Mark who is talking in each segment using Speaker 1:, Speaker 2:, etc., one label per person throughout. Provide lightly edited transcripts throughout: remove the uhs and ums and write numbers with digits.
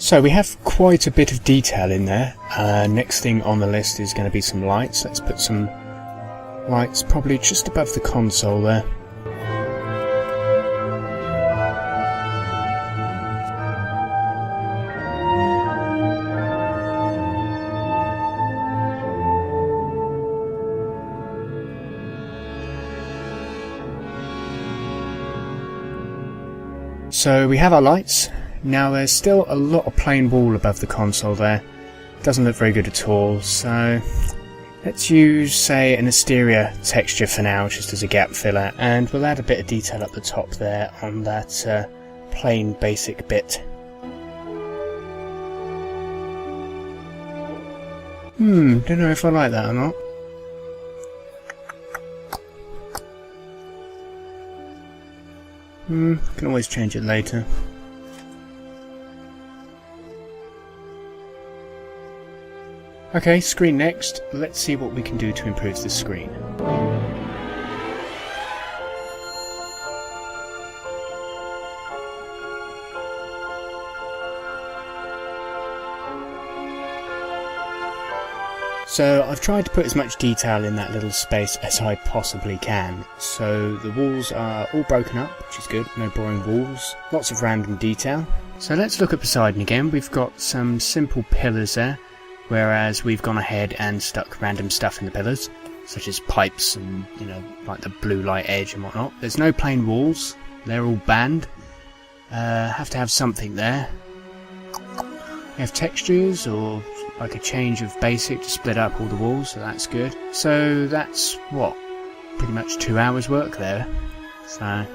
Speaker 1: So we have quite a bit of detail in there. Next thing on the list is going to be some lights. Let's put some lights probably just above the console there. So we have our lights. Now there's still a lot of plain wall above the console there. Doesn't look very good at all, so let's use, say, an Asteria texture for now, just as a gap filler, and we'll add a bit of detail up the top there on that plain basic bit. Don't know if I like that or not. Can always change it later. Okay, screen next. Let's see what we can do to improve the screen. So I've tried to put as much detail in that little space as I possibly can. So the walls are all broken up, which is good, no boring walls, lots of random detail. So let's look at Poseidon again. We've got some simple pillars there, whereas we've gone ahead and stuck random stuff in the pillars, such as pipes and, you know, like the blue light edge and whatnot. There's no plain walls, they're all banned. Have to have something there. We have textures or like a change of basic to split up all the walls, so that's good. So that's what, pretty much 2 hours work there. So,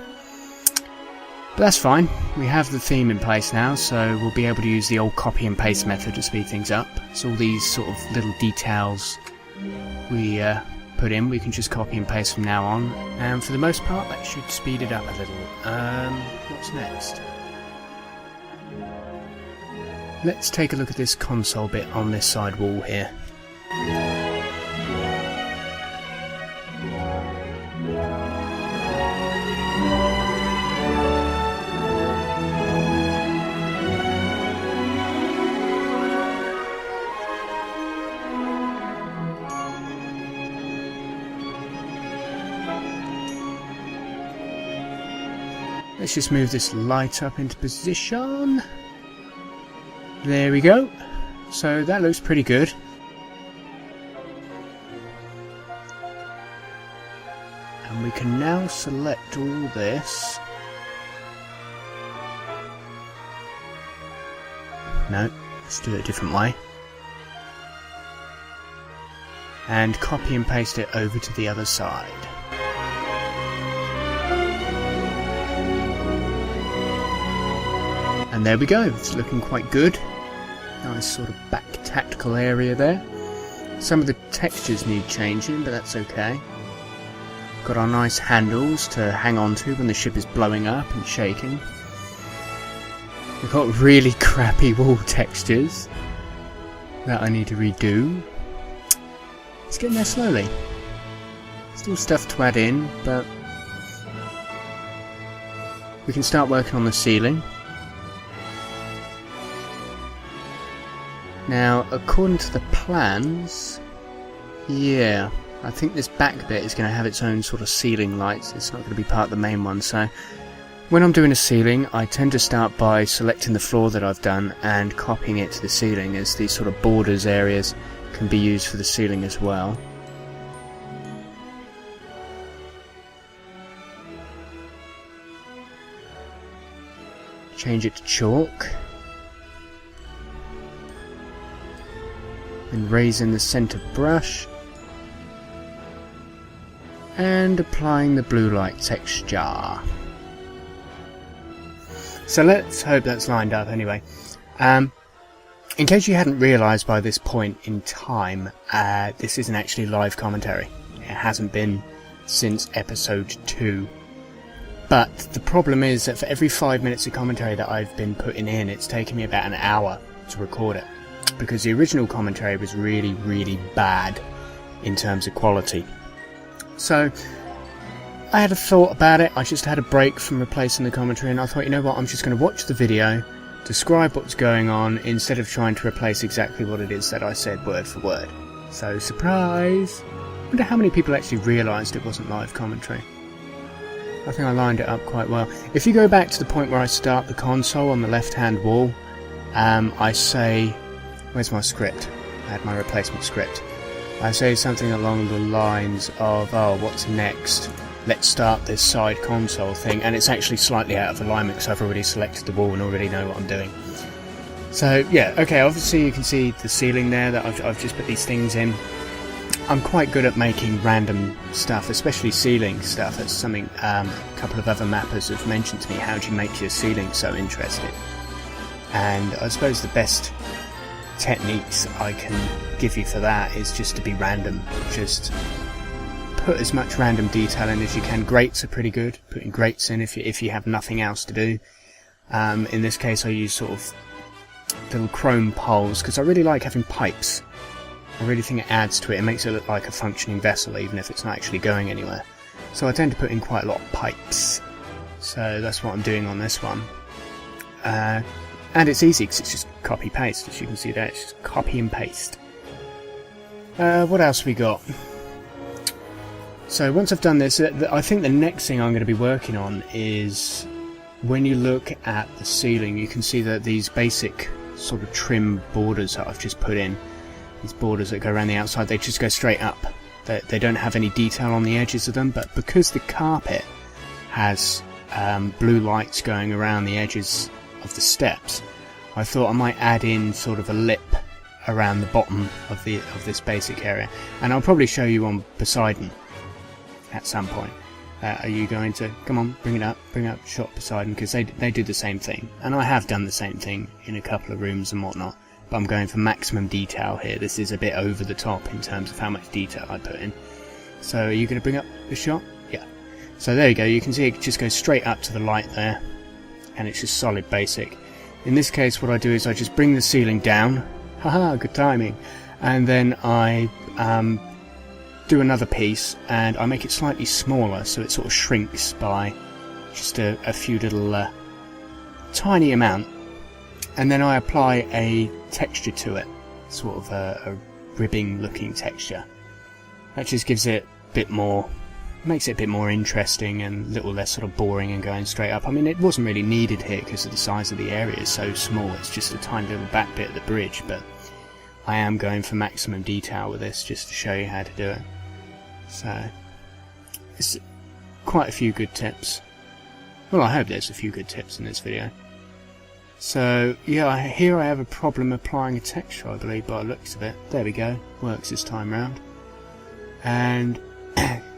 Speaker 1: but that's fine. We have the theme in place now, so we'll be able to use the old copy and paste method to speed things up. So all these sort of little details we put in, we can just copy and paste from now on, and for the most part that should speed it up a little. What's next? Let's take a look at this console bit on this side wall here. Let's just move this light up into position. There we go. So that looks pretty good. And we can now select all this. No, let's do it a different way. And copy and paste it over to the other side. And there we go, it's looking quite good. Nice sort of back tactical area there. Some of the textures need changing, but that's okay. Got our nice handles to hang on to when the ship is blowing up and shaking. We've got really crappy wall textures that I need to redo. It's getting there slowly. Still stuff to add in, but we can start working on the ceiling. Now, according to the plans, yeah, I think this back bit is going to have its own sort of ceiling lights. It's not going to be part of the main one, so when I'm doing a ceiling, I tend to start by selecting the floor that I've done and copying it to the ceiling, as these sort of borders areas can be used for the ceiling as well. Change it to chalk. And raising the centre brush and applying the blue light texture. So let's hope that's lined up anyway. In case you hadn't realised by this point in time, this isn't actually live commentary. It hasn't been since episode 2. But the problem is that for every 5 minutes of commentary that I've been putting in, it's taken me about an hour to record it. Because the original commentary was really, really bad in terms of quality. So I had a thought about it. I just had a break from replacing the commentary, and I thought, you know what, I'm just going to watch the video, describe what's going on instead of trying to replace exactly what it is that I said word for word. So, surprise! I wonder how many people actually realised it wasn't live commentary. I think I lined it up quite well. If you go back to the point where I start the console on the left-hand wall, I say... Where's my script? I had my replacement script. I say something along the lines of, oh, what's next? Let's start this side console thing, and it's actually slightly out of alignment because I've already selected the wall and already know what I'm doing. So, yeah, okay, obviously you can see the ceiling there that I've just put these things in. I'm quite good at making random stuff, especially ceiling stuff. That's something a couple of other mappers have mentioned to me. How do you make your ceiling so interesting? And I suppose the best techniques I can give you for that is just to be random. Just put as much random detail in as you can. Grates are pretty good. Putting grates in if you have nothing else to do. In this case I use sort of little chrome poles because I really like having pipes. I really think it adds to it. It makes it look like a functioning vessel even if it's not actually going anywhere. So I tend to put in quite a lot of pipes. So that's what I'm doing on this one. And it's easy because it's just copy paste. As you can see there, it's just copy and paste. What else we got? So once I've done this, I think the next thing I'm going to be working on is when you look at the ceiling, you can see that these basic sort of trim borders that I've just put in, these borders that go around the outside, they just go straight up. They don't have any detail on the edges of them, but because the carpet has blue lights going around the edges of the steps, I thought I might add in sort of a lip around the bottom of this basic area, and I'll probably show you on Poseidon at some point. Are you going to come on, bring up shot Poseidon, because they do the same thing, and I have done the same thing in a couple of rooms and whatnot, but I'm going for maximum detail here. This is a bit over the top in terms of how much detail I put in. So are you going to bring up the shot? Yeah. So there you go, you can see it just goes straight up to the light there, and it's just solid basic. In this case what I do is I just bring the ceiling down, haha, good timing, and then I do another piece and I make it slightly smaller so it sort of shrinks by just a few little tiny amount, and then I apply a texture to it, sort of a ribbing looking texture. That just gives it a bit more, makes it a bit more interesting and a little less sort of boring and going straight up. I mean, it wasn't really needed here because of the size of the area is so small. It's just a tiny little back bit of the bridge, but I am going for maximum detail with this just to show you how to do it. So it's quite a few good tips. Well, I hope there's a few good tips in this video. So yeah, here I have a problem applying a texture, I believe, by the looks of it. There we go, works this time round. And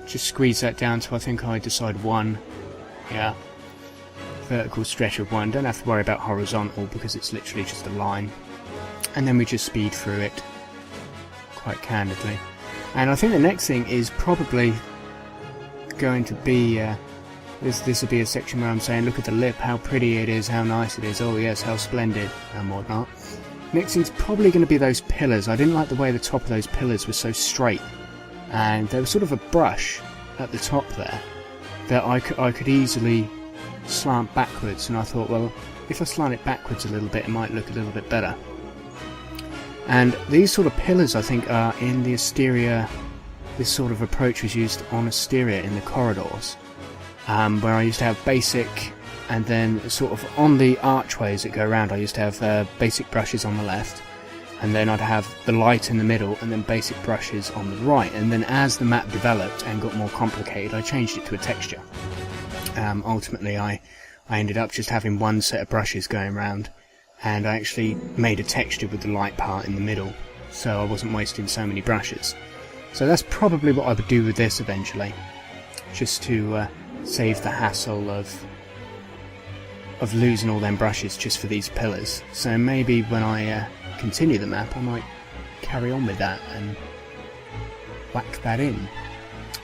Speaker 1: just squeeze that down to, I think I decide 1. Yeah, vertical stretch of 1. Don't have to worry about horizontal because it's literally just a line. And then we just speed through it quite candidly. And I think the next thing is probably going to be this will be a section where I'm saying, look at the lip, how pretty it is, how nice it is, oh yes, how splendid, and whatnot. Next thing's probably going to be those pillars. I didn't like the way the top of those pillars was so straight, and there was sort of a brush at the top there that I could easily slant backwards, and I thought, well, if I slant it backwards a little bit, it might look a little bit better. And these sort of pillars, I think, are in the Asteria. This sort of approach was used on Asteria in the corridors, where I used to have basic, and then sort of on the archways that go around, I used to have basic brushes on the left, and then I'd have the light in the middle, and then basic brushes on the right. And then as the map developed and got more complicated, I changed it to a texture. Ultimately, I ended up just having one set of brushes going around, and I actually made a texture with the light part in the middle, so I wasn't wasting so many brushes. So that's probably what I would do with this eventually, just to save the hassle of losing all them brushes just for these pillars. So maybe when I continue the map, I might carry on with that and whack that in.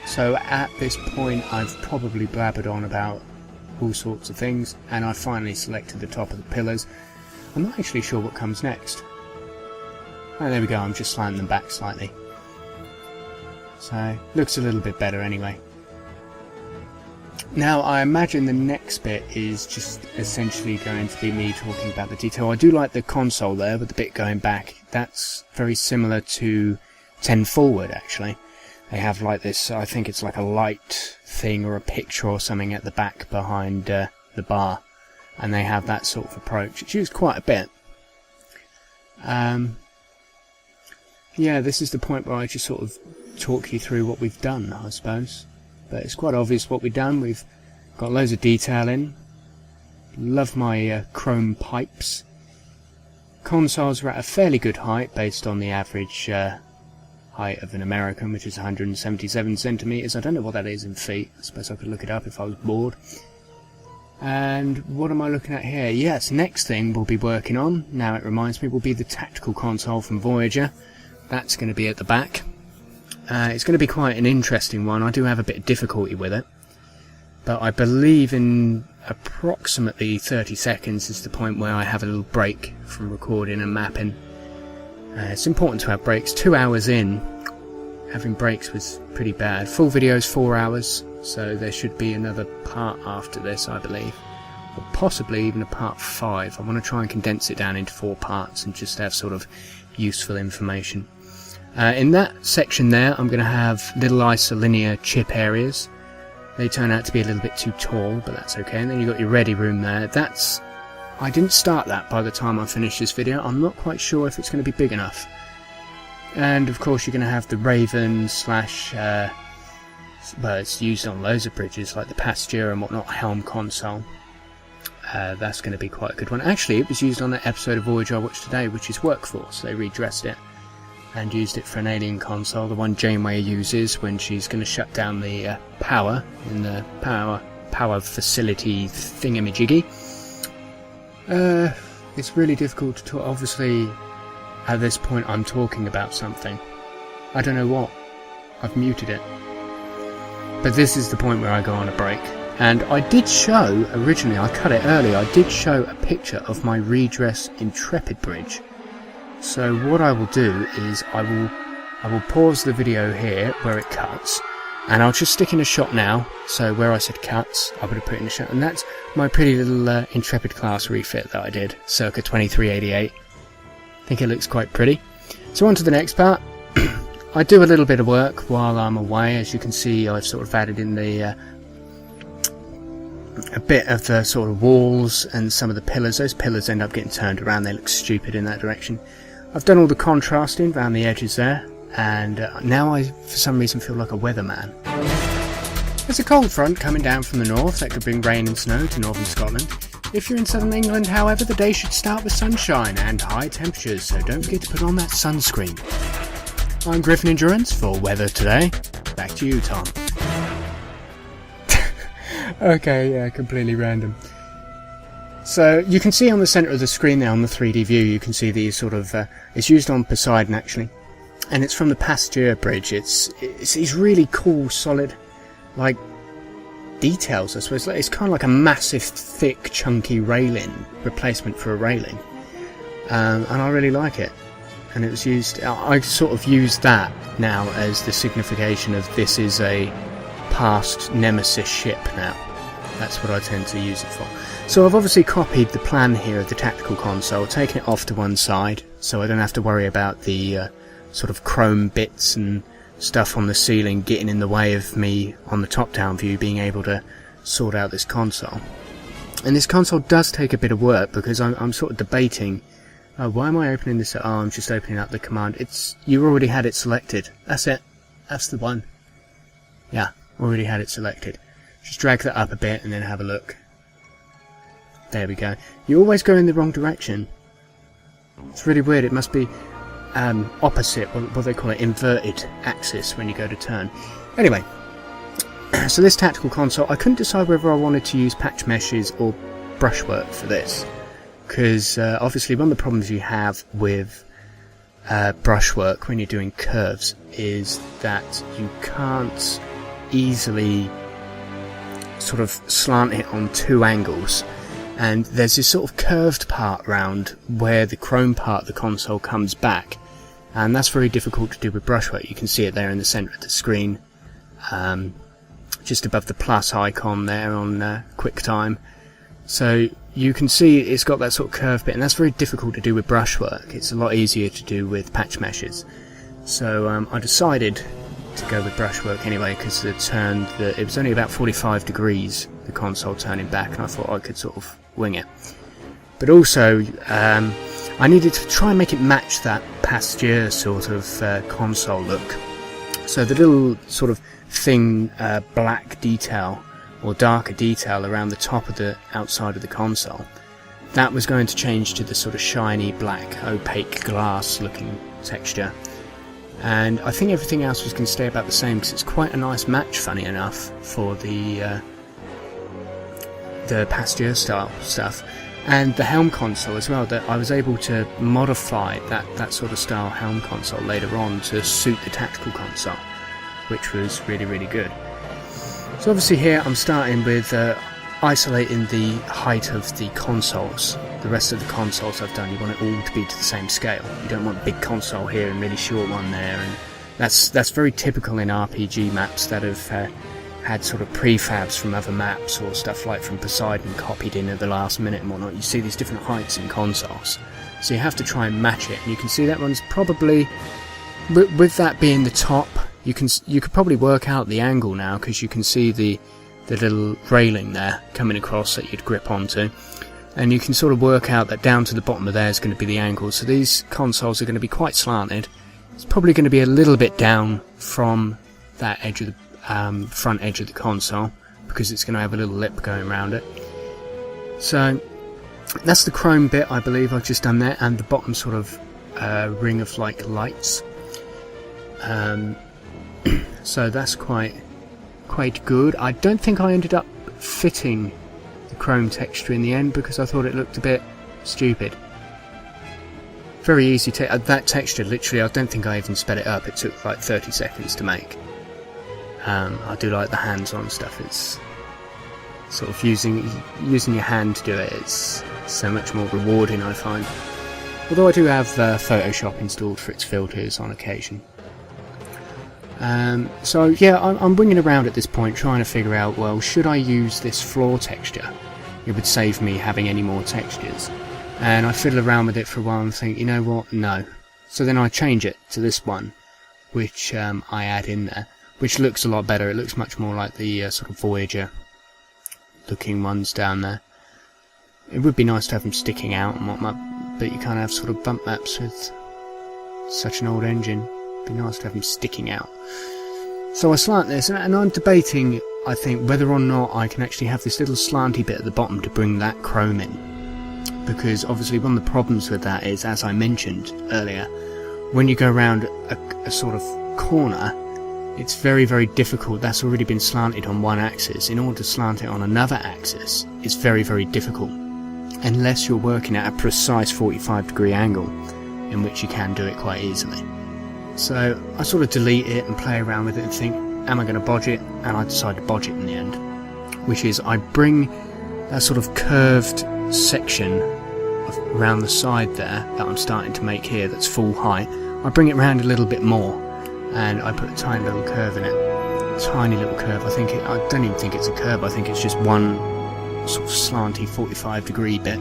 Speaker 1: So at this point I've probably blabbered on about all sorts of things, and I finally selected the top of the pillars. I'm not actually sure what comes next. Oh, there we go, I'm just slanting them back slightly. So, looks a little bit better anyway. Now I imagine the next bit is just essentially going to be me talking about the detail. I do like the console there with the bit going back. That's very similar to 10 Forward actually. They have like this, I think it's like a light thing or a picture or something at the back behind the bar, and they have that sort of approach. It's used quite a bit. Yeah, this is the point where I just sort of talk you through what we've done, I suppose. But it's quite obvious what we've done. We've got loads of detail in. Love my chrome pipes. Consoles are at a fairly good height based on the average height of an American, which is 177 centimetres. I don't know what that is in feet. I suppose I could look it up if I was bored. And what am I looking at here? Yes, next thing we'll be working on, now it reminds me, will be the tactical console from Voyager. That's going to be at the back. It's going to be quite an interesting one. I do have a bit of difficulty with it, but I believe in approximately 30 seconds is the point where I have a little break from recording and mapping. It's important to have breaks. 2 hours in, having breaks was pretty bad. Full video's 4 hours, so there should be another part after this, I believe, or possibly even a part 5. I want to try and condense it down into 4 parts and just have sort of useful information. In that section there, I'm going to have little isolinear chip areas. They turn out to be a little bit too tall, but that's okay. And then you've got your ready room there. I didn't start that by the time I finished this video. I'm not quite sure if it's going to be big enough. And of course you're going to have the Raven slash, well, it's used on loads of bridges like the Pasteur and whatnot, Helm console. That's going to be quite a good one. Actually, it was used on that episode of Voyager I watched today, which is Workforce. They redressed it and used it for an alien console, the one Janeway uses when she's going to shut down the power in the power facility thingamajiggy. It's really difficult to talk. Obviously, at this point I'm talking about something. I don't know what. I've muted it. But this is the point where I go on a break. And I did show, originally, I cut it early, I did show a picture of my redress Intrepid bridge. So what I will do is I will pause the video here where it cuts, and I'll just stick in a shot now. So where I said cuts, I would have put in a shot, and that's my pretty little Intrepid class refit that I did, circa 2388. I think it looks quite pretty. So on to the next part. I do a little bit of work while I'm away. As you can see, I've sort of added in the a bit of the sort of walls and some of the pillars. Those pillars end up getting turned around, they look stupid in that direction. I've done all the contrasting around the edges there, and now I for some reason feel like a weatherman. There's a cold front coming down from the north that could bring rain and snow to northern Scotland. If you're in southern England, however, the day should start with sunshine and high temperatures, so don't forget to put on that sunscreen. I'm Griffin Endurance for Weather Today. Back to you, Tom. Okay, yeah, completely random. So you can see on the centre of the screen there on the 3D view, you can see these sort of, it's used on Poseidon actually, and it's from the Pasteur bridge. It's these really cool, solid, like, details, I suppose. It's kind of like a massive, thick, chunky railing, replacement for a railing, and I really like it. And it was used, I sort of use that now as the signification of this is a past Nemesis ship now. That's what I tend to use it for. So I've obviously copied the plan here of the tactical console, taken it off to one side, so I don't have to worry about the sort of chrome bits and stuff on the ceiling getting in the way of me on the top-down view being able to sort out this console. And this console does take a bit of work because I'm sort of debating, why am I opening this? Oh, I'm just opening up the command. You already had it selected. That's it. That's the one. Yeah, already had it selected. Just drag that up a bit and then have a look. There we go. You always go in the wrong direction. It's really weird. It must be opposite, what they call it, inverted axis when you go to turn. Anyway, so this tactical console, I couldn't decide whether I wanted to use patch meshes or brushwork for this, because obviously one of the problems you have with brushwork when you're doing curves is that you can't easily sort of slant it on two angles, and there's this sort of curved part round where the chrome part of the console comes back, and that's very difficult to do with brushwork. You can see it there in the centre of the screen. just above the plus icon there on QuickTime. So you can see it's got that sort of curved bit, and that's very difficult to do with brushwork. It's a lot easier to do with patch meshes. So I decided to go with brushwork anyway, because it was only about 45 degrees, the console turning back, and I thought I could sort of wing it. But also, I needed to try and make it match that Pasteur sort of console look. So the little sort of thin black detail or darker detail around the top of the outside of the console, that was going to change to the sort of shiny black opaque glass looking texture. And I think everything else was going to stay about the same, because it's quite a nice match, funny enough, for the Pasteur style stuff. And the helm console as well, that I was able to modify that sort of style helm console later on to suit the tactical console, which was really, really good. So obviously here I'm starting with isolating the height of the consoles. The rest of the consoles I've done, you want it all to be to the same scale. You don't want a big console here and really short one there, and that's very typical in RPG maps that have had sort of prefabs from other maps or stuff like from Poseidon copied in at the last minute and whatnot. You see these different heights in consoles, so you have to try and match it. And you can see that one's probably, with that being the top, you could probably work out the angle now, because you can see the little railing there coming across that you'd grip onto, and you can sort of work out that down to the bottom of there is going to be the angle. So these consoles are going to be quite slanted. It's probably going to be a little bit down from that edge of the front edge of the console, because it's going to have a little lip going around it. So that's the chrome bit, I believe I've just done there, and the bottom sort of ring of like lights. So that's quite good. I don't think I ended up fitting the chrome texture in the end, because I thought it looked a bit stupid. Very easy to that texture, literally I don't think I even sped it up. It took like 30 seconds to make. I do like the hands-on stuff. It's sort of using your hand to do it. It's so much more rewarding, I find. Although I do have Photoshop installed for its filters on occasion. So yeah, I'm winging around at this point, trying to figure out, well, should I use this floor texture? It would save me having any more textures. And I fiddle around with it for a while and think, you know what, no. So then I change it to this one, which I add in there, which looks a lot better. It looks much more like the sort of Voyager looking ones down there. It would be nice to have them sticking out and whatnot, but you can't have sort of bump maps with such an old engine. It'd be nice to have them sticking out. So I slant this, and I'm debating, I think, whether or not I can actually have this little slanty bit at the bottom to bring that chrome in. Because obviously one of the problems with that is, as I mentioned earlier, when you go around a sort of corner, it's very, very difficult. That's already been slanted on one axis. In order to slant it on another axis, it's very, very difficult, unless you're working at a precise 45-degree angle, in which you can do it quite easily. So I sort of delete it and play around with it and think, am I going to bodge it? And I decide to bodge it in the end, which is I bring that sort of curved section around the side there that I'm starting to make here, that's full height. I bring it around a little bit more, and I put a tiny little curve in it. Tiny little curve. I don't even think it's a curve. I think it's just one sort of slanty 45-degree bit.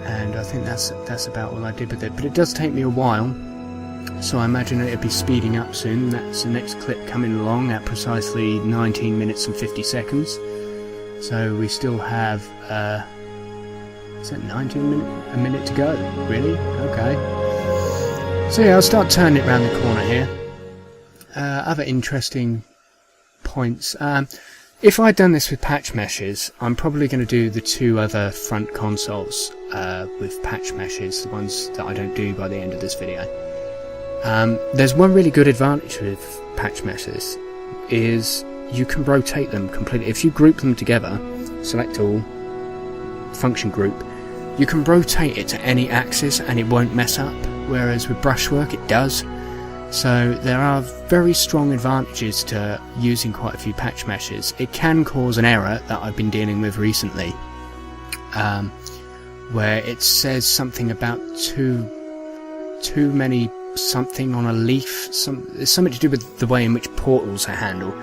Speaker 1: And I think that's about all I did with it. But it does take me a while, so I imagine it'll be speeding up soon. That's the next clip coming along at precisely 19 minutes and 50 seconds. So we still have, is that 19 a minute to go? Really? Okay. So yeah, I'll start turning it around the corner here. Other interesting points. If I'd done this with patch meshes, I'm probably going to do the two other front consoles with patch meshes, the ones that I don't do by the end of this video. There's one really good advantage with patch meshes, is you can rotate them completely. If you group them together, select all, function group, you can rotate it to any axis and it won't mess up. Whereas with brushwork it does. So there are very strong advantages to using quite a few patch meshes. It can cause an error that I've been dealing with recently, where it says something about too many something on a leaf. It's something to do with the way in which portals are handled.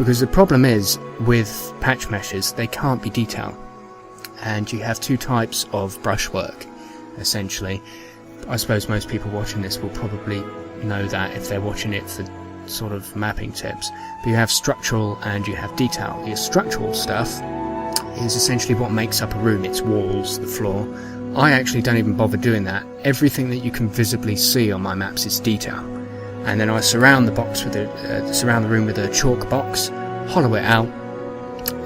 Speaker 1: Because the problem is, with patch meshes, they can't be detail. And you have two types of brushwork, essentially. I suppose most people watching this will probably know that if they're watching it for sort of mapping tips. But you have structural and you have detail. Your structural stuff is essentially what makes up a room. It's walls, the floor. I actually don't even bother doing that. Everything that you can visibly see on my maps is detail. And then I surround the box with surround the room with a chalk box, hollow it out,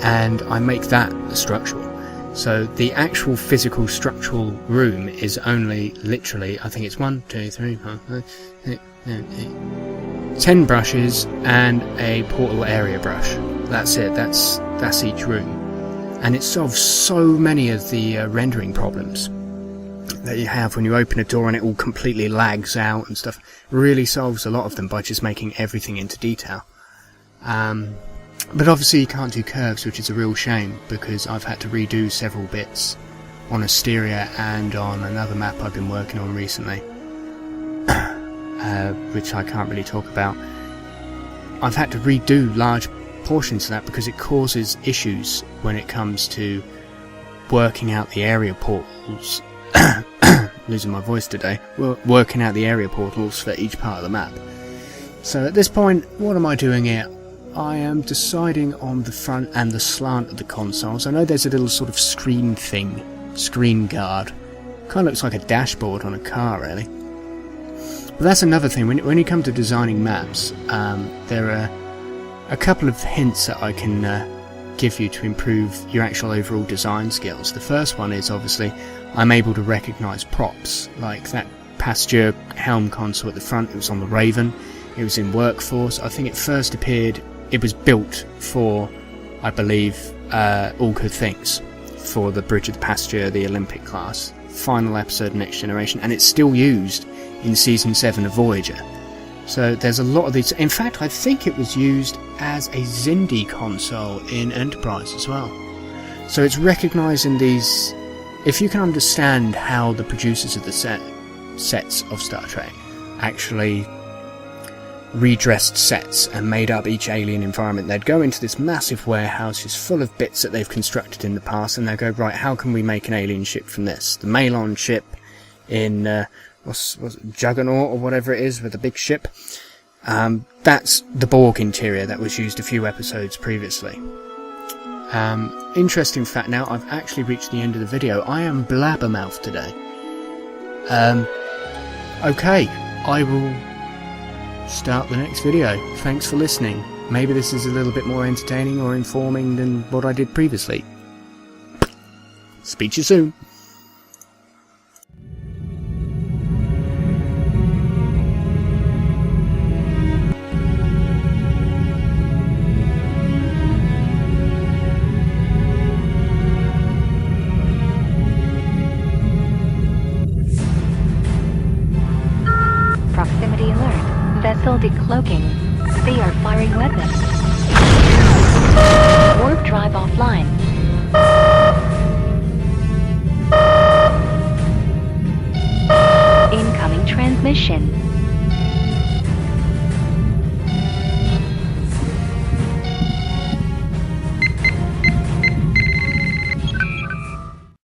Speaker 1: and I make that the structural. So the actual physical structural room is only literally, I think it's 1, 2, 3, 4, 5, 6, 7, 8, 10 brushes and a portal area brush. That's it. That's each room, and it solves so many of the rendering problems that you have when you open a door and it all completely lags out and stuff. It really solves a lot of them by just making everything into detail. But obviously you can't do curves, which is a real shame, because I've had to redo several bits on Asteria and on another map I've been working on recently, which I can't really talk about. I've had to redo large portions of that because it causes issues when it comes to working out the area portals. Losing my voice today. Working out the area portals for each part of the map. So at this point, what am I doing here? I am deciding on the front and the slant of the consoles. I know there's a little sort of screen thing, screen guard. Kind of looks like a dashboard on a car, really. But that's another thing. When you come to designing maps, there are a couple of hints that I can give you to improve your actual overall design skills. The first one is obviously I'm able to recognise props, like that Pasture helm console at the front. It was on the Raven. It was in Workforce. I think it first appeared. It was built for, I believe, All Good Things, for the Bridge of the Pasture, the Olympic class, final episode, Next Generation, and it's still used in Season 7 of Voyager. So there's a lot of these. In fact, I think it was used as a Xindi console in Enterprise as well. So it's recognising these. If you can understand how the producers of the sets of Star Trek actually redressed sets and made up each alien environment, they'd go into this massive warehouse just full of bits that they've constructed in the past, and they'd go, right, how can we make an alien ship from this? The Malon ship in what's Juggernaut or whatever it is, with the big ship. That's the Borg interior that was used a few episodes previously. Interesting fact, now I've actually reached the end of the video. I am blabbermouth today. Okay, I will start the next video. Thanks for listening. Maybe this is a little bit more entertaining or informing than what I did previously. Speak to you soon.
Speaker 2: Proximity alert. Vessel decloaking. They are firing weapons. Warp drive offline. Incoming transmission.